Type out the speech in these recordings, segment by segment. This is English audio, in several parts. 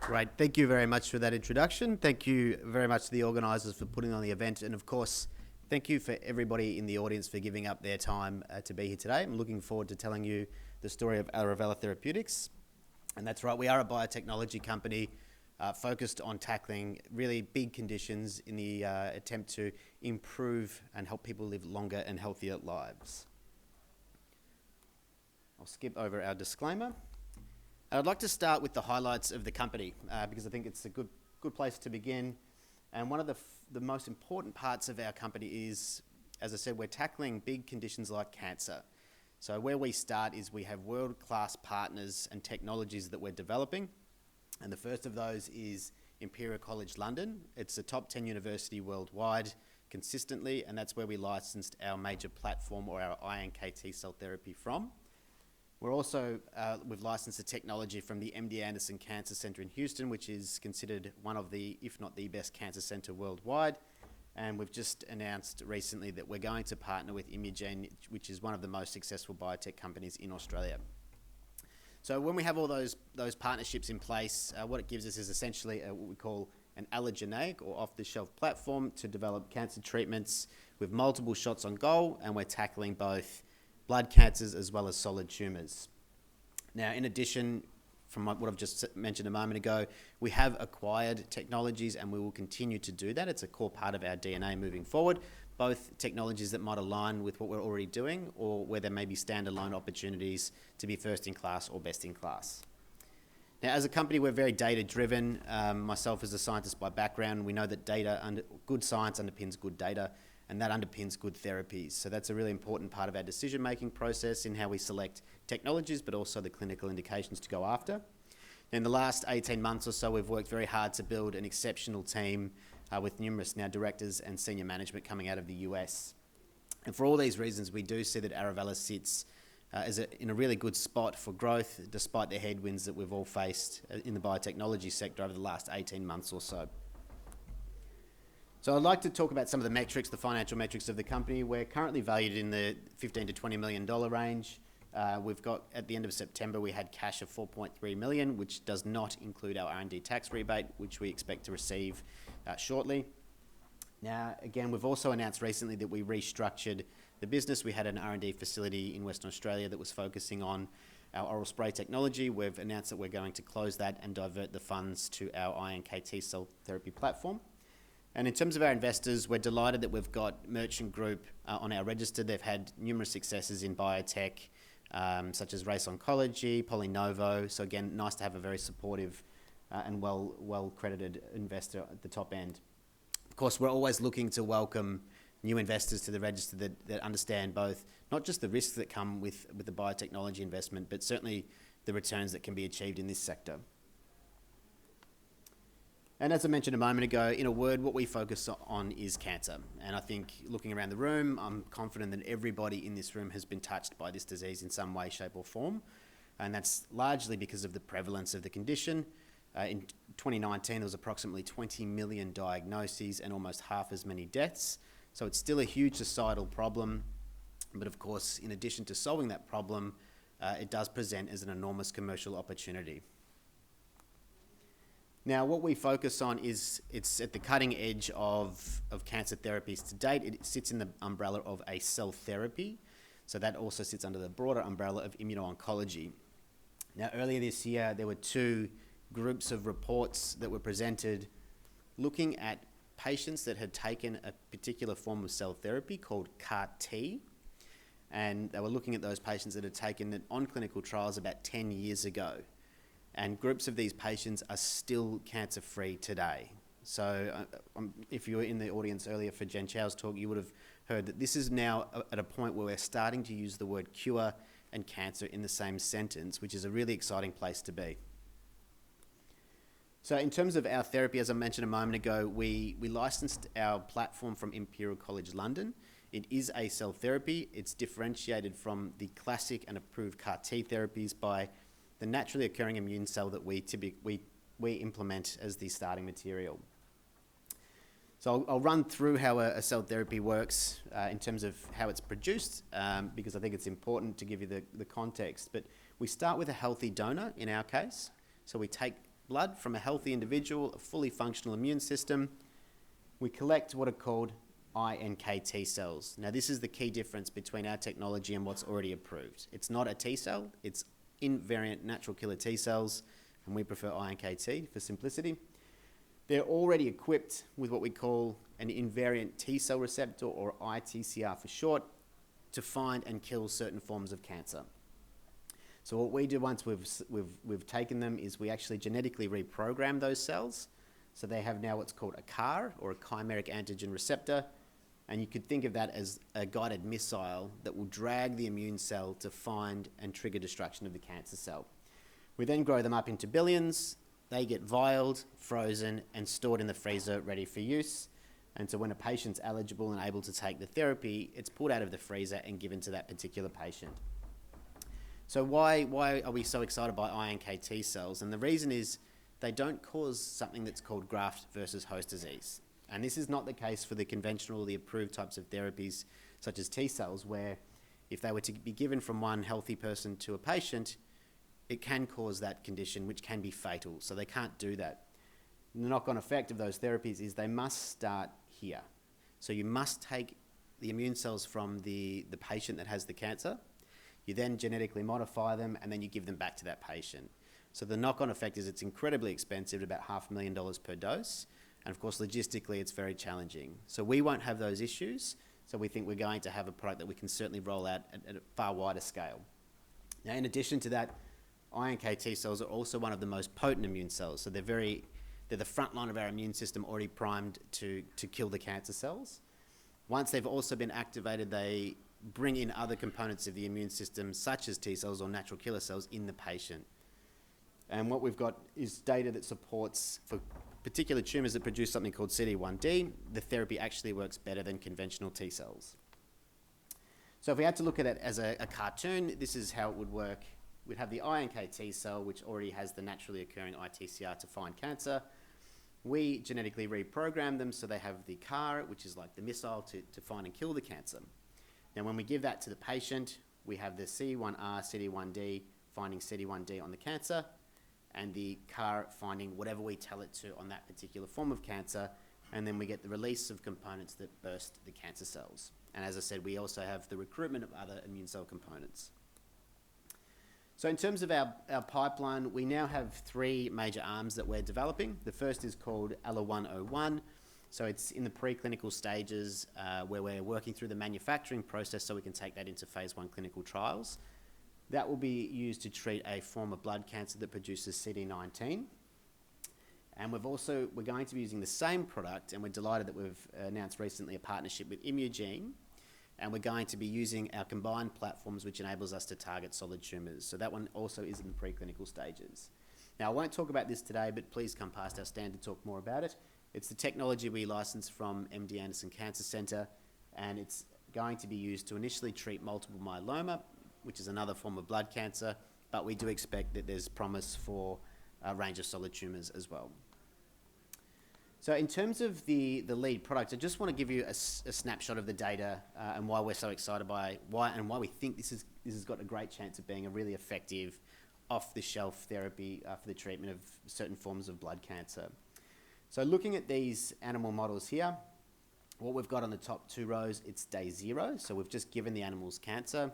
Great. Thank you very much for that introduction. Thank you very much to the organisers for putting on the event. And of course, thank you for everybody in the audience for giving up their time to be here today. I'm looking forward to telling you the story of Arovella Therapeutics. And that's right, we are a biotechnology company focused on tackling really big conditions in the attempt to improve and help people live longer and healthier lives. I'll skip over our disclaimer. I'd like to start with the highlights of the company because I think it's a good place to begin. And one of the most important parts of our company is, as I said, we're tackling big conditions like cancer. So where we start is we have world-class partners and technologies that we're developing. And the first of those is Imperial College London. It's a top 10 university worldwide consistently, and that's where we licensed our major platform or our iNKT cell therapy from. We're also, we've licensed the technology from the MD Anderson Cancer Center in Houston, which is considered one of the, if not the best cancer center worldwide. And we've just announced recently that we're going to partner with Imugene, which is one of the most successful biotech companies in Australia. So when we have all those partnerships in place, what it gives us is essentially what we call an allogeneic or off-the-shelf platform to develop cancer treatments with multiple shots on goal, and we're tackling both blood cancers as well as solid tumours. Now, in addition, from what I've just mentioned a moment ago, we have acquired technologies and we will continue to do that. It's a core part of our DNA moving forward, both technologies that might align with what we're already doing or where there may be standalone opportunities to be first in class or best in class. Now, as a company, we're very data-driven. Myself as a scientist by background, we know that good science underpins good data, and that underpins good therapies. So that's a really important part of our decision-making process in how we select technologies, but also the clinical indications to go after. In the last 18 months or so, we've worked very hard to build an exceptional team with numerous now directors and senior management coming out of the US. And for all these reasons, we do see that Arovella sits in a really good spot for growth, despite the headwinds that we've all faced in the biotechnology sector over the last 18 months or so. So I'd like to talk about some of the metrics, the financial metrics of the company. We're currently valued in the $15 to $20 million range. We've got, at the end of September, we had cash of $4.3 million, which does not include our R&D tax rebate, which we expect to receive shortly. Now, again, we've also announced recently that we restructured the business. We had an R&D facility in Western Australia that was focusing on our oral spray technology. We've announced that we're going to close that and divert the funds to our iNKT cell therapy platform. And in terms of our investors, we're delighted that we've got Merchant Group on our register. They've had numerous successes in biotech, such as Race Oncology, Polynovo. So again, nice to have a very supportive and well-credited investor at the top end. Of course, we're always looking to welcome new investors to the register that understand both, not just the risks that come with the biotechnology investment, but certainly the returns that can be achieved in this sector. And as I mentioned a moment ago, in a word, what we focus on is cancer. And I think looking around the room, I'm confident that everybody in this room has been touched by this disease in some way, shape or form. And that's largely because of the prevalence of the condition. In 2019, there was approximately 20 million diagnoses and almost half as many deaths. So it's still a huge societal problem. But of course, in addition to solving that problem, it does present as an enormous commercial opportunity. Now, what we focus on is it's at the cutting edge of cancer therapies to date. It sits in the umbrella of a cell therapy. So that also sits under the broader umbrella of immuno-oncology. Now, earlier this year, there were two groups of reports that were presented looking at patients that had taken a particular form of cell therapy called CAR-T. And they were looking at those patients that had taken it on clinical trials about 10 years ago. And groups of these patients are still cancer-free today. So if you were in the audience earlier for Jen Chow's talk, you would have heard that this is now at a point where we're starting to use the word cure and cancer in the same sentence, which is a really exciting place to be. So in terms of our therapy, as I mentioned a moment ago, we licensed our platform from Imperial College London. It is a cell therapy. It's differentiated from the classic and approved CAR-T therapies by the naturally occurring immune cell that we implement as the starting material. So I'll run through how a cell therapy works in terms of how it's produced, because I think it's important to give you the context. But we start with a healthy donor in our case. So we take blood from a healthy individual, a fully functional immune system, we collect what are called iNKT cells. Now, this is the key difference between our technology and what's already approved. It's not a T cell, it's invariant natural killer T cells, and we prefer iNKT for simplicity. They're already equipped with what we call an invariant T cell receptor, or iTCR for short, to find and kill certain forms of cancer. So what we do once we've taken them is we actually genetically reprogram those cells. So they have now what's called a CAR, or a chimeric antigen receptor, and you could think of that as a guided missile that will drag the immune cell to find and trigger destruction of the cancer cell. We then grow them up into billions. They get vialed, frozen, and stored in the freezer ready for use. And so when a patient's eligible and able to take the therapy, it's pulled out of the freezer and given to that particular patient. So why are we so excited by iNKT cells? And the reason is they don't cause something that's called graft versus host disease. And this is not the case for the conventional or the approved types of therapies, such as T cells, where if they were to be given from one healthy person to a patient, it can cause that condition, which can be fatal. So they can't do that. The knock-on effect of those therapies is they must start here. So you must take the immune cells from the patient that has the cancer. You then genetically modify them, and then you give them back to that patient. So the knock-on effect is it's incredibly expensive, at about $500,000 per dose. And of course, logistically, it's very challenging. So we won't have those issues. So we think we're going to have a product that we can certainly roll out at a far wider scale. Now, in addition to that, iNKT cells are also one of the most potent immune cells. So they're the front line of our immune system, already primed to kill the cancer cells. Once they've also been activated, they bring in other components of the immune system, such as T cells or natural killer cells, in the patient. And what we've got is data that supports, for particular tumours that produce something called CD1D, the therapy actually works better than conventional T cells. So if we had to look at it as a cartoon, this is how it would work. We'd have the iNKT cell, which already has the naturally occurring iTCR to find cancer. We genetically reprogram them so they have the CAR, which is like the missile to find and kill the cancer. Now, when we give that to the patient, we have the CD1R, CD1D finding CD1D on the cancer, and the CAR finding whatever we tell it to on that particular form of cancer, and then we get the release of components that burst the cancer cells. And as I said, we also have the recruitment of other immune cell components. So in terms of our pipeline, we now have 3 major arms that we're developing. The first is called ALA-101. So it's in the preclinical stages where we're working through the manufacturing process so we can take that into phase 1 clinical trials. That will be used to treat a form of blood cancer that produces CD19. And we're going to be using the same product, and we're delighted that we've announced recently a partnership with Imugene, and we're going to be using our combined platforms, which enables us to target solid tumours. So that one also is in the preclinical stages. Now, I won't talk about this today, but please come past our stand to talk more about it. It's the technology we licensed from MD Anderson Cancer Centre, and it's going to be used to initially treat multiple myeloma, which is another form of blood cancer, but we do expect that there's promise for a range of solid tumours as well. So in terms of the lead product, I just want to give you a snapshot of the data and why we're so excited by why we think this has got a great chance of being a really effective off-the-shelf therapy for the treatment of certain forms of blood cancer. So looking at these animal models here, what we've got on the top 2 rows, it's day 0. So we've just given the animals cancer.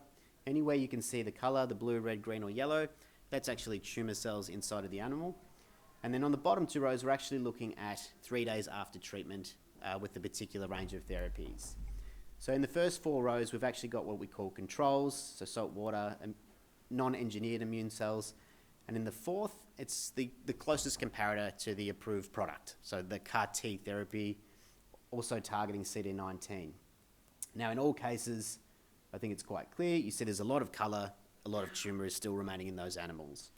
Anywhere you can see the colour, the blue, red, green or yellow, that's actually tumour cells inside of the animal. And then on the bottom 2 rows, we're actually looking at 3 days after treatment with the particular range of therapies. So in the first 4 rows, we've actually got what we call controls, so salt water and non-engineered immune cells. And in the 4th, it's the closest comparator to the approved product, so the CAR-T therapy, also targeting CD19. Now, in all cases, I think it's quite clear. You see there's a lot of colour, a lot of tumour is still remaining in those animals.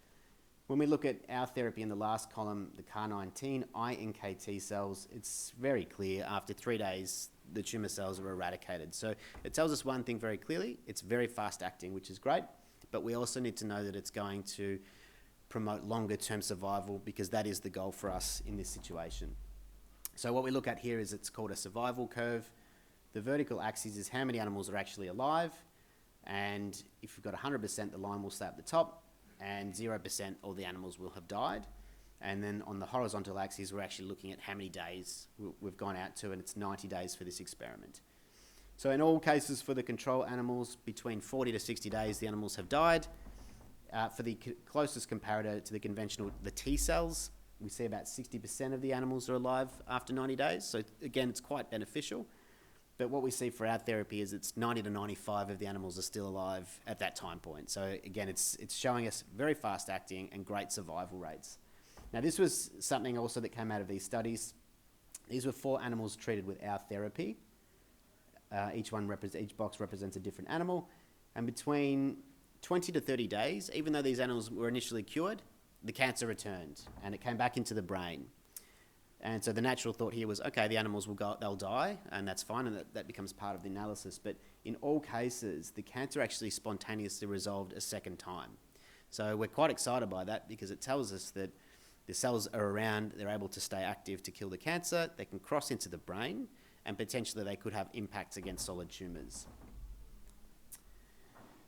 When we look at our therapy in the last column, the CAR-19 iNKT cells, it's very clear after 3 days, the tumour cells are eradicated. So it tells us one thing very clearly, it's very fast acting, which is great, but we also need to know that it's going to promote longer term survival because that is the goal for us in this situation. So what we look at here is it's called a survival curve. The vertical axis is how many animals are actually alive, and if you've got 100%, the line will stay at the top, and 0%, all the animals will have died. And then on the horizontal axis, we're actually looking at how many days we've gone out to, and it's 90 days for this experiment. So in all cases for the control animals, between 40 to 60 days, the animals have died. For the closest comparator to the conventional, the T cells, we see about 60% of the animals are alive after 90 days. So again, it's quite beneficial. But what we see for our therapy is it's 90 to 95 of the animals are still alive at that time point. So again, it's showing us very fast acting and great survival rates. Now, this was something also that came out of these studies. These were 4 animals treated with our therapy. Each box represents a different animal. And between 20 to 30 days, even though these animals were initially cured, the cancer returned and it came back into the brain. And so the natural thought here was, okay, the animals they'll die, and that's fine, and that becomes part of the analysis. But in all cases, the cancer actually spontaneously resolved a second time. So we're quite excited by that because it tells us that the cells are around, they're able to stay active to kill the cancer, they can cross into the brain, and potentially they could have impacts against solid tumours.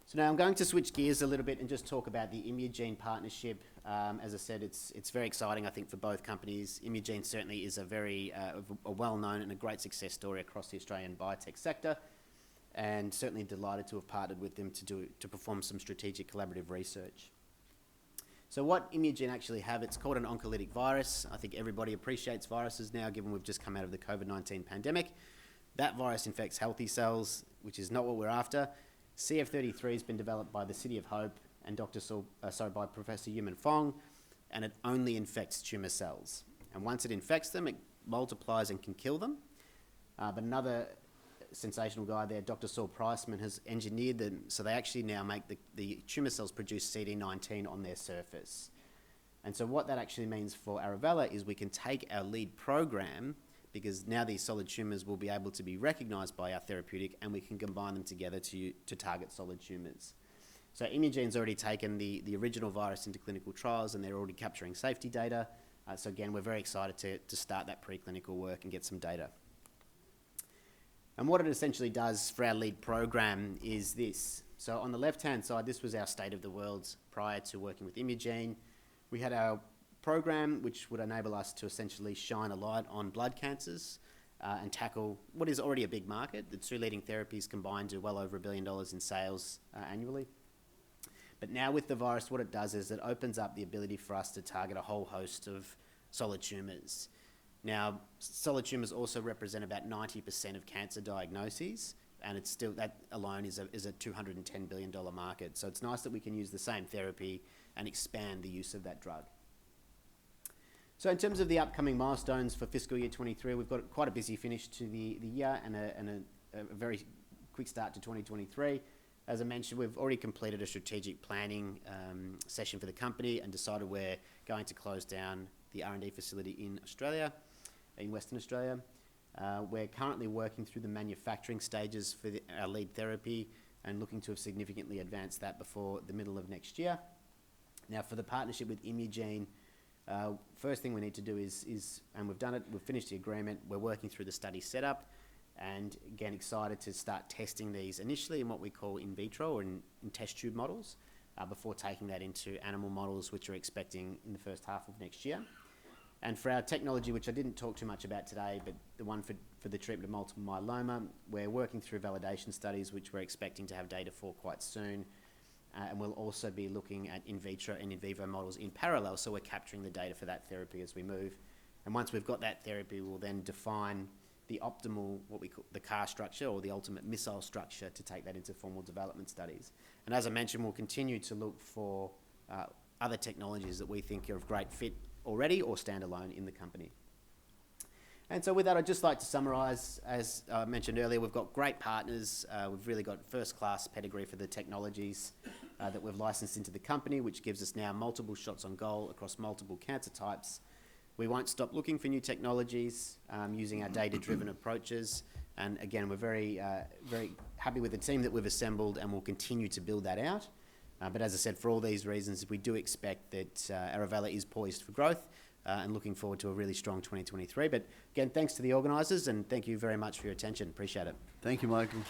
So now I'm going to switch gears a little bit and just talk about the Imugene partnership. As I said, it's very exciting, I think, for both companies. Imugene certainly is a very a well-known and a great success story across the Australian biotech sector, and certainly delighted to have partnered with them to perform some strategic collaborative research. So what Imugene actually have, it's called an oncolytic virus. I think everybody appreciates viruses now, given we've just come out of the COVID-19 pandemic. That virus infects healthy cells, which is not what we're after. CF33 has been developed by the City of Hope and by Professor Yuman Fong, and it only infects tumour cells. And once it infects them, it multiplies and can kill them. But another sensational guy there, Dr. Saul Priceman, has engineered them so they actually now make the tumour cells produce CD19 on their surface. And so what that actually means for Arovella is we can take our lead program, because now these solid tumours will be able to be recognised by our therapeutic, and we can combine them together to target solid tumours. So Imugene's already taken the original virus into clinical trials, and they're already capturing safety data. So again, we're very excited to start that preclinical work and get some data. And what it essentially does for our lead program is this. So on the left-hand side, this was our state of the world prior to working with Imugene. We had our program, which would enable us to essentially shine a light on blood cancers and tackle what is already a big market. The 2 leading therapies combined do well over $1 billion in sales annually. But now with the virus, what it does is it opens up the ability for us to target a whole host of solid tumours. Now, solid tumours also represent about 90% of cancer diagnoses, and it's still, that alone is a $210 billion market. So it's nice that we can use the same therapy and expand the use of that drug. So in terms of the upcoming milestones for fiscal year 23, we've got quite a busy finish to the year and a very quick start to 2023. As I mentioned, we've already completed a strategic planning session for the company and decided we're going to close down the R&D facility in Australia, in Western Australia. We're currently working through the manufacturing stages for our lead therapy and looking to have significantly advanced that before the middle of next year. Now, for the partnership with Imugene, first thing we need to do is, and we've done it, we've finished the agreement, we're working through the study setup, and again, excited to start testing these initially in what we call in vitro or in test tube models, before taking that into animal models, which we're expecting in the first half of next year. And for our technology, which I didn't talk too much about today, but the one for the treatment of multiple myeloma, we're working through validation studies, which we're expecting to have data for quite soon. And we'll also be looking at in vitro and in vivo models in parallel, so we're capturing the data for that therapy as we move. And once we've got that therapy, we'll then define the optimal, what we call the CAR structure, or the ultimate missile structure, to take that into formal development studies. And as I mentioned, we'll continue to look for other technologies that we think are of great fit already or standalone in the company. And so with that, I'd just like to summarise, as I mentioned earlier, we've got great partners. We've really got first-class pedigree for the technologies that we've licensed into the company, which gives us now multiple shots on goal across multiple cancer types. We won't stop looking for new technologies using our data-driven approaches. And again, we're very happy with the team that we've assembled, and we'll continue to build that out. But as I said, for all these reasons, we do expect that Arovella is poised for growth and looking forward to a really strong 2023. But again, thanks to the organisers, and thank you very much for your attention. Appreciate it. Thank you, Michael.